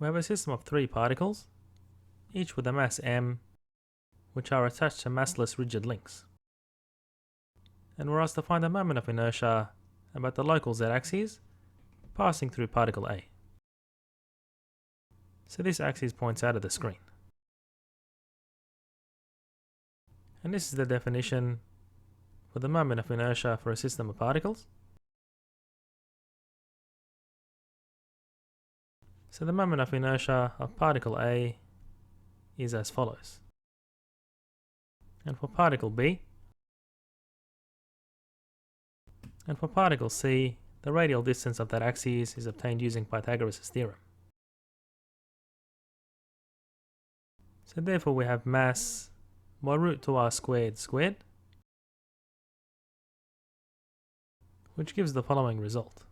We have a system of 3 particles, each with a mass m, which are attached to massless rigid links. And we're asked to find the moment of inertia about the local z-axis passing through particle A. So this axis points out of the screen. And this is the definition for the moment of inertia for a system of particles. So the moment of inertia of particle A is as follows. And for particle B, and for particle C, the radial distance of that axis is obtained using Pythagoras' theorem. So therefore we have mass by root 2r squared squared, which gives the following result.